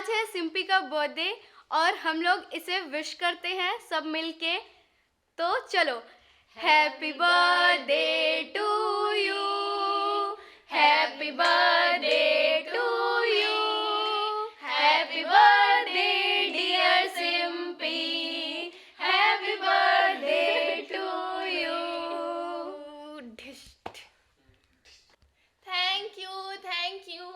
आज है सिंपी का बर्थडे और हम लोग इसे विश करते हैं सब मिलके। तो चलो, happy birthday to you, happy birthday to you, happy birthday dear Simpy, happy birthday to you. Thank you, thank you.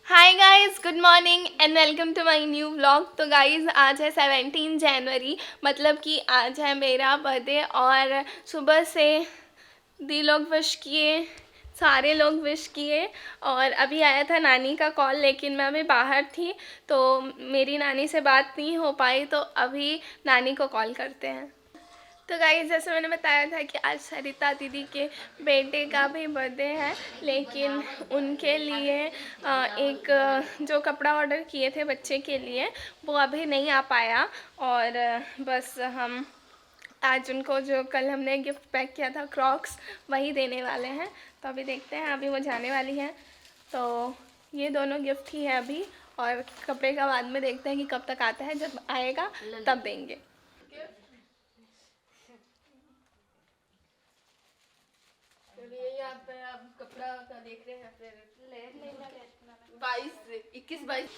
Hi guys, good morning and welcome to my new vlog. तो गाइस आज है 17 जनवरी, मतलब कि आज है मेरा बर्थडे और सुबह से दी लोग विश किए, सारे लोग विश किए। और अभी आया था नानी का कॉल, लेकिन मैं अभी बाहर थी तो मेरी नानी से बात नहीं हो पाई, तो अभी नानी को कॉल करते हैं। तो गाइस जैसे मैंने बताया था कि आज सरिता दीदी के बेटे का भी बर्थडे है, लेकिन उनके लिए एक जो कपड़ा ऑर्डर किए थे बच्चे के लिए वो अभी नहीं आ पाया। और बस हम आज उनको जो कल हमने गिफ्ट पैक किया था क्रॉक्स, वही देने वाले हैं। तो अभी देखते हैं, अभी वो जाने वाली हैं तो ये दोनों गिफ्ट ही है अभी, और कपड़े का बाद में देखते हैं कि कब तक आता है। जब आएगा तब देंगे। आप कपड़ा का देख रहे हैं, फिर 21-22।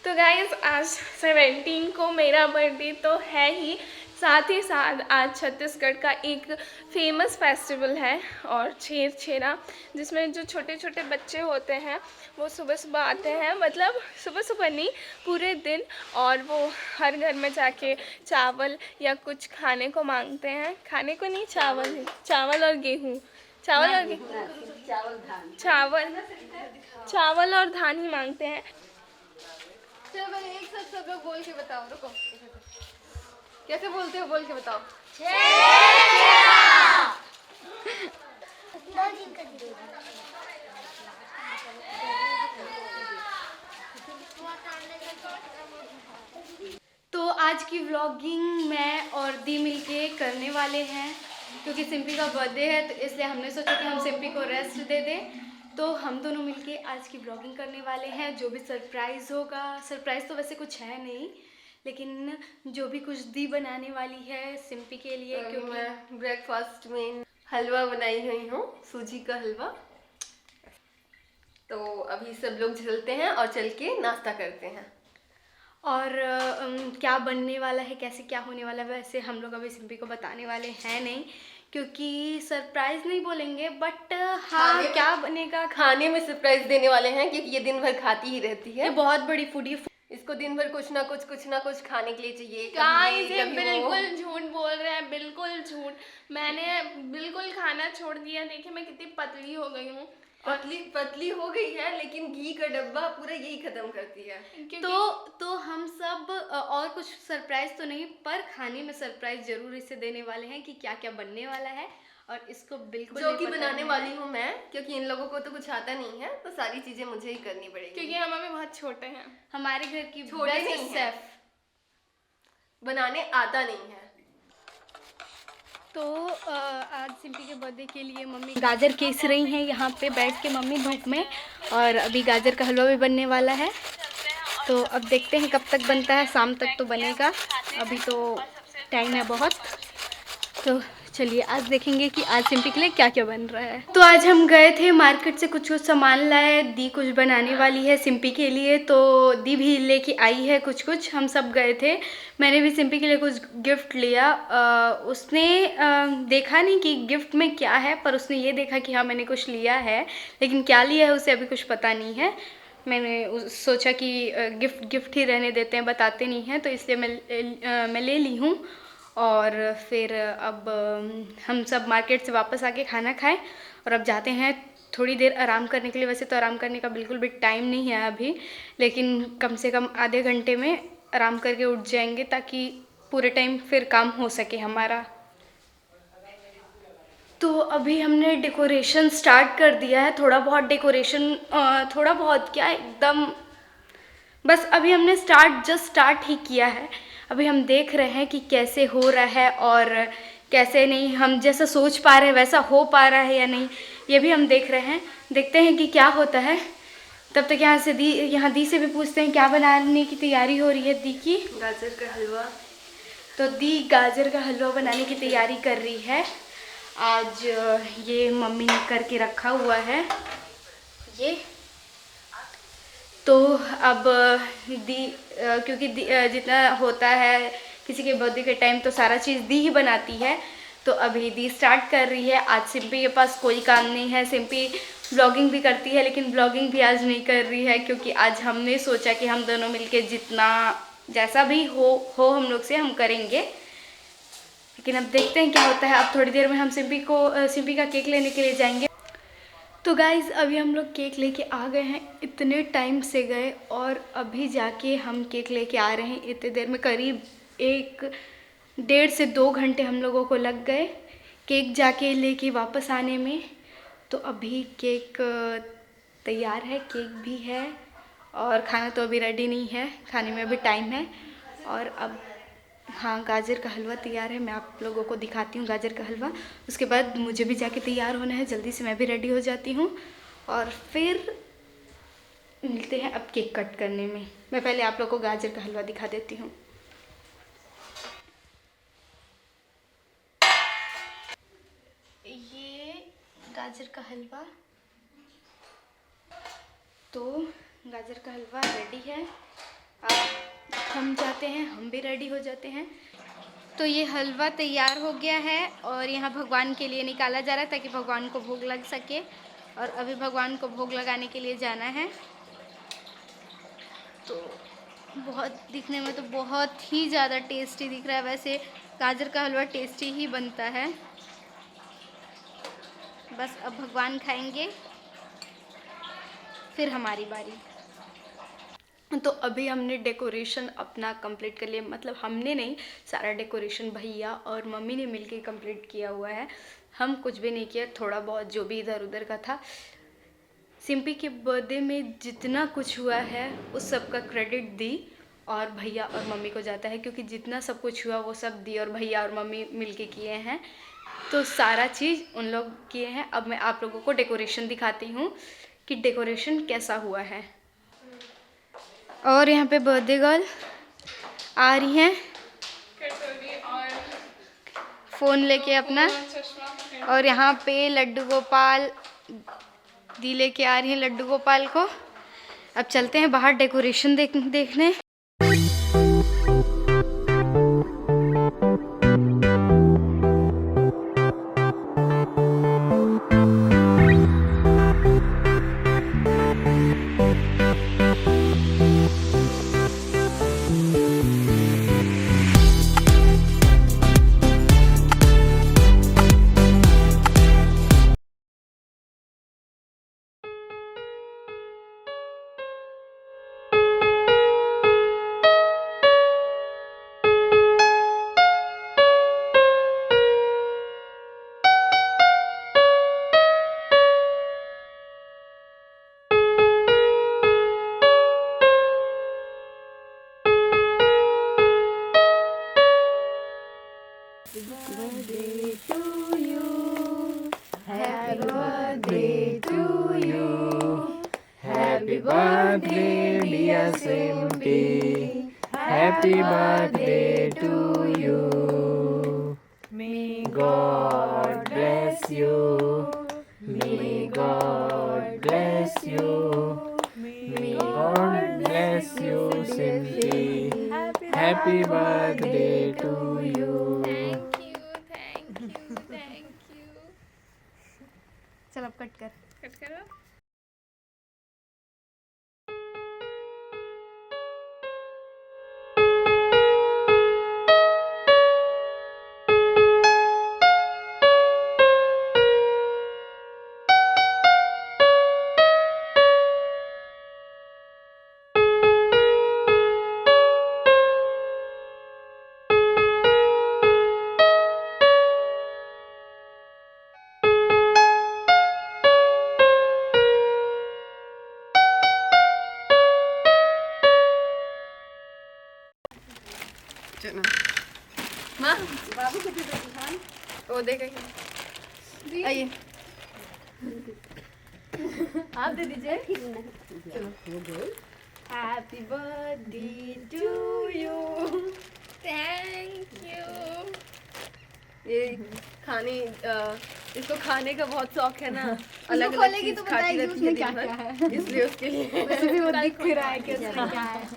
तो गाइज आज 17 को मेरा बर्थडे तो है ही, साथ ही साथ आज छत्तीसगढ़ का एक फेमस फेस्टिवल है और छेरा, जिसमें जो छोटे छोटे बच्चे होते हैं वो सुबह सुबह आते हैं, मतलब सुबह सुबह नहीं पूरे दिन, और वो हर घर में जाके चावल या कुछ खाने को मांगते हैं। खाने को नहीं, चावल और गेहूँ, चावल और धान ही मांगते हैं। चलो पहले एक साथ सब लोग बोल के बताओ, रुको कैसे बोलते हो, बोल के बताओ। तो आज की व्लॉगिंग मैं और दी मिलके करने वाले हैं, क्योंकि सिंपी का बर्थडे है तो इसलिए हमने सोचा कि हम सिंपी को रेस्ट दे दें। तो हम दोनों मिलके आज की व्लॉगिंग करने वाले हैं। जो भी सरप्राइज़ होगा, सरप्राइज़ तो वैसे कुछ है नहीं, लेकिन जो भी कुछ दी बनाने वाली है सिंपी के लिए, क्योंकि मैं ब्रेकफास्ट में हलवा बनाई हुई हूँ, सूजी का हलवा। तो अभी सब लोग चलते हैं और चल के नाश्ता करते हैं। और क्या बनने वाला है, कैसे क्या होने वाला है, वैसे हम लोग अभी सिंपी को बताने वाले हैं नहीं, क्योंकि सरप्राइज़ नहीं बोलेंगे, बट हाँ क्या बनेगा खाने में सरप्राइज़ देने वाले हैं, क्योंकि ये दिन भर खाती ही रहती है। ये बहुत बड़ी फूडी, इसको दिन भर कुछ ना कुछ खाने के लिए चाहिए। गाइस ये बिल्कुल झूठ बोल रहे हैं, बिल्कुल झूठ। मैंने बिल्कुल खाना छोड़ दिया, देखिए मैं कितनी पतली हो गई हूँ। पतली हो गई है, लेकिन घी का डब्बा पूरा यही खत्म करती है। तो हम सब और कुछ सरप्राइज तो नहीं, पर खाने में सरप्राइज जरूर इसे देने वाले हैं कि क्या क्या बनने वाला है, और इसको बिल्कुल जो कि बनाने वाली हूँ मैं, क्योंकि इन लोगों को तो कुछ आता नहीं है, तो सारी चीजें मुझे ही करनी पड़ेगी, क्योंकि हम अभी बहुत छोटे हैं। हमारे घर की बेस्ट शेफ, बनाने आता नहीं है। तो आज सिंपी के बर्थडे के लिए मम्मी गाजर केस रही हैं यहाँ पे बैठ के, मम्मी धूप में, और अभी गाजर का हलवा भी बनने वाला है। तो अब देखते हैं कब तक बनता है, शाम तक तो बनेगा, अभी तो टाइम है बहुत। तो चलिए आज देखेंगे कि आज सिंपी के लिए क्या क्या बन रहा है। तो आज हम गए थे मार्केट से, कुछ सामान लाए, दी कुछ बनाने वाली है सिंपी के लिए, तो दी भी लेके आई है कुछ। हम सब गए थे, मैंने भी सिंपी के लिए कुछ गिफ्ट लिया। उसने देखा नहीं कि गिफ्ट में क्या है, पर उसने ये देखा कि हाँ मैंने कुछ लिया है, लेकिन क्या लिया है उसे अभी कुछ पता नहीं है। मैंने सोचा कि गिफ्ट ही रहने देते हैं, बताते नहीं हैं, तो इसलिए मैं ले ली हूँ। और फिर अब हम सब मार्केट से वापस आके खाना खाएं, और अब जाते हैं थोड़ी देर आराम करने के लिए। वैसे तो आराम करने का बिल्कुल भी टाइम नहीं है अभी, लेकिन कम से कम आधे घंटे में आराम करके उठ जाएंगे, ताकि पूरे टाइम फिर काम हो सके हमारा। तो अभी हमने डेकोरेशन स्टार्ट कर दिया है, थोड़ा बहुत डेकोरेशन, थोड़ा बहुत क्या एकदम, बस अभी हमने जस्ट स्टार्ट ही किया है। अभी हम देख रहे हैं कि कैसे हो रहा है और कैसे नहीं, हम जैसा सोच पा रहे हैं वैसा हो पा रहा है या नहीं, ये भी हम देख रहे हैं, देखते हैं कि क्या होता है। तब तक यहाँ दी से भी पूछते हैं क्या बनाने की तैयारी हो रही है दी की। गाजर का हलवा। तो दी गाजर का हलवा बनाने की तैयारी कर रही है। आज ये मम्मी ने करके रखा हुआ है ये। तो अब क्योंकि जितना होता है किसी के बर्थडे के टाइम तो सारा चीज़ दी ही बनाती है। तो अभी दी स्टार्ट कर रही है। आज सिंपी के पास कोई काम नहीं है। सिंपी ब्लॉगिंग भी करती है लेकिन ब्लॉगिंग भी आज नहीं कर रही है, क्योंकि आज हमने सोचा कि हम दोनों मिलके जितना जैसा भी हो हम लोग से हम करेंगे। लेकिन अब देखते हैं क्या होता है। अब थोड़ी देर में हम सिंपी का केक लेने के लिए जाएंगे। तो गाइज़ अभी हम लोग केक लेके आ गए हैं। इतने टाइम से गए और अभी जाके हम केक लेके आ रहे हैं। इतने देर में करीब 1-1.5 से 2 घंटे हम लोगों को लग गए केक जाके लेके वापस आने में। तो अभी केक तैयार है, केक भी है और खाना तो अभी रेडी नहीं है, खाने में अभी टाइम है। और अब हाँ, गाजर का हलवा तैयार है। मैं आप लोगों को दिखाती हूँ गाजर का हलवा। उसके बाद मुझे भी जाके तैयार होना है, जल्दी से मैं भी रेडी हो जाती हूँ और फिर मिलते हैं अब केक कट करने में। मैं पहले आप लोगों को गाजर का हलवा दिखा देती हूँ। ये गाजर का हलवा। तो गाजर का हलवा रेडी है। अब हम जाते हैं, हम भी रेडी हो जाते हैं। तो ये हलवा तैयार हो गया है और यहाँ भगवान के लिए निकाला जा रहा है ताकि भगवान को भोग लग सके। और अभी भगवान को भोग लगाने के लिए जाना है। तो दिखने में तो बहुत ही ज़्यादा टेस्टी दिख रहा है। वैसे गाजर का हलवा टेस्टी ही बनता है। बस अब भगवान खाएंगे फिर हमारी बारी। तो अभी हमने डेकोरेशन अपना कंप्लीट कर लिया, मतलब हमने नहीं, सारा डेकोरेशन भैया और मम्मी ने मिलके कंप्लीट किया हुआ है। हम कुछ भी नहीं किया, थोड़ा बहुत जो भी इधर उधर का था। सिंपी के बर्थडे में जितना कुछ हुआ है उस सब का क्रेडिट दी और भैया और मम्मी को जाता है, क्योंकि जितना सब कुछ हुआ वो सब दी और भैया और मम्मी मिलके किए हैं। तो सारा चीज़ उन लोग किए हैं। अब मैं आप लोगों को डेकोरेशन दिखाती हूँ कि डेकोरेशन कैसा हुआ है। और यहाँ पे बर्थडे गर्ल आ रही हैं फ़ोन लेके अपना, और यहाँ पे लड्डू गोपाल दी लेके आ रही हैं लड्डू गोपाल को। अब चलते हैं बाहर डेकोरेशन देखने। birthday to you. Happy birthday to you. Happy birthday, dear Simpy. Happy birthday to you. May God bless you. May God bless you. May God bless you, Simpy. Happy birthday to you. Thank you. चल अब cut कर। Cut करो। माँ बाबू को भी दो, वो देखेंगे। आइए आप दे दीजिए। Happy birthday to you. Thank you. ये खाने इसको खाने का बहुत शौक है ना, अलग अलग खोलेगी चीज तो खाती बताएगी रहती उसमें है क्या दिन भर, क्या है। इसलिए उसके लिए वैसे भी वो दिख रहा है कि उसमें क्या है।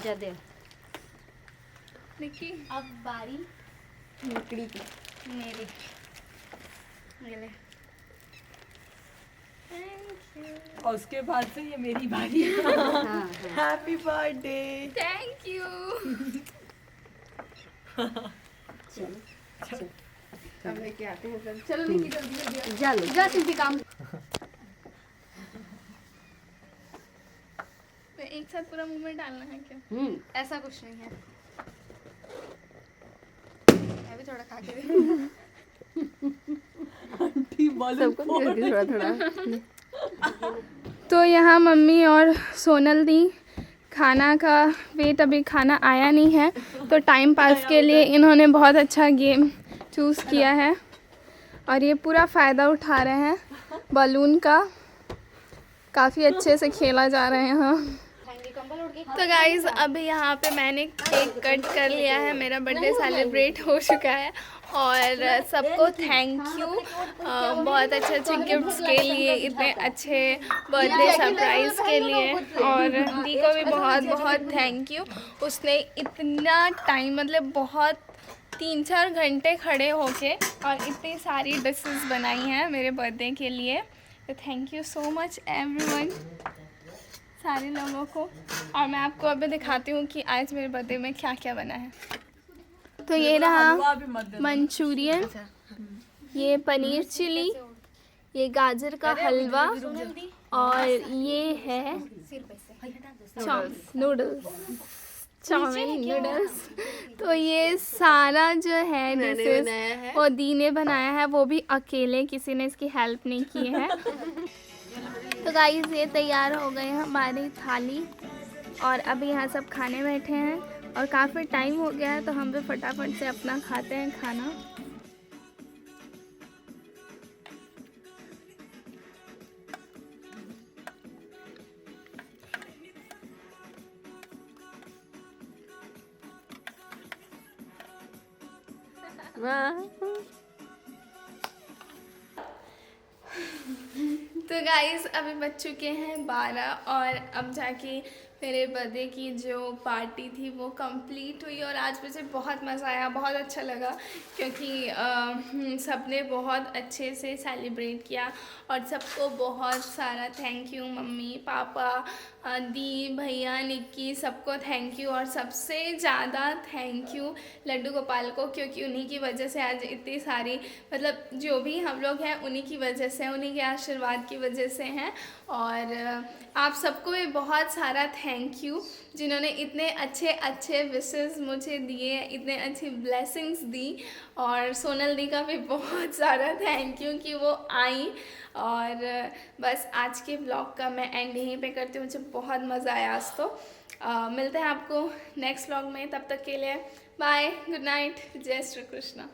जा दे निकी अब बारी लकड़ी की। मेरी। ये ले। और उसके बाद से ये मेरी बारी है। Happy birthday. Thank you. अब लेके आते हैं सब। चलो निकी जल्दी जल्दी। जा लो जा सिंपी काम। एक साथ पूरा मुंह में डालना है क्या? ऐसा कुछ नहीं है। मैं भी थोड़ा खा के देखूं। सबको दे दे थोड़ा थोड़ा। तो यहाँ मम्मी और सोनल दी खाना का वेट, अभी खाना आया नहीं है तो टाइम पास के लिए इन्होंने बहुत अच्छा गेम चूज़ किया है और ये पूरा फ़ायदा उठा रहे हैं बलून का। काफ़ी अच्छे से खेला जा रहा है यहाँ। तो गाइज़ अभी यहाँ पे मैंने केक कट कर लिया है, मेरा बर्थडे सेलिब्रेट हो चुका है और सबको थैंक यू बहुत अच्छे अच्छे गिफ्ट्स के लिए, इतने अच्छे बर्थडे सरप्राइज़ के लिए। और दी को भी बहुत बहुत थैंक यू, उसने इतना टाइम मतलब बहुत 3-4 घंटे खड़े होके और इतनी सारी डिशेस बनाई हैं मेरे बर्थडे के लिए। तो thank you so much everyone, सारे लोगों को। और मैं आपको अभी दिखाती हूँ कि आज मेरे बर्थडे में क्या क्या बना है। तो ये रहा हलवा भी मत देना। मंचूरियन, ये पनीर चिली, ये गाजर का हलवा और ये है नूडल्स, चाउमीन नूडल्स। तो ये सारा जो है डिशेस वो दी ने बनाया है, वो भी अकेले, किसी ने इसकी हेल्प नहीं की है। तो गाइस ये तैयार हो गए हमारी थाली और अभी यहाँ सब खाने बैठे हैं और काफ़ी टाइम हो गया है तो हम भी फटाफट से अपना खाते हैं खाना। तो गाइस अभी बज चुके हैं 12 और अब जाके मेरे बर्थडे की जो पार्टी थी वो कंप्लीट हुई और आज मुझे बहुत मज़ा आया, बहुत अच्छा लगा क्योंकि सबने बहुत अच्छे से सेलिब्रेट किया और सबको बहुत सारा थैंक यू। मम्मी पापा दी भैया निक्की सबको थैंक यू और सबसे ज़्यादा थैंक यू लड्डू गोपाल को, क्योंकि उन्हीं की वजह से आज इतनी सारी मतलब जो भी हम लोग हैं उन्हीं की वजह से, उन्हीं के आशीर्वाद की वजह से हैं। और आप सबको भी बहुत सारा थैंक यू जिन्होंने इतने अच्छे अच्छे विशेस मुझे दिए, इतने अच्छी ब्लेसिंग्स दी। और सोनल दी का भी बहुत सारा थैंक यू कि वो आई। और बस आज के ब्लॉग का मैं एंड यहीं पे करती हूँ, मुझे बहुत मज़ा आया आज। तो मिलते हैं आपको नेक्स्ट ब्लॉग में, तब तक के लिए बाय, गुड नाइट, जय श्री कृष्णा।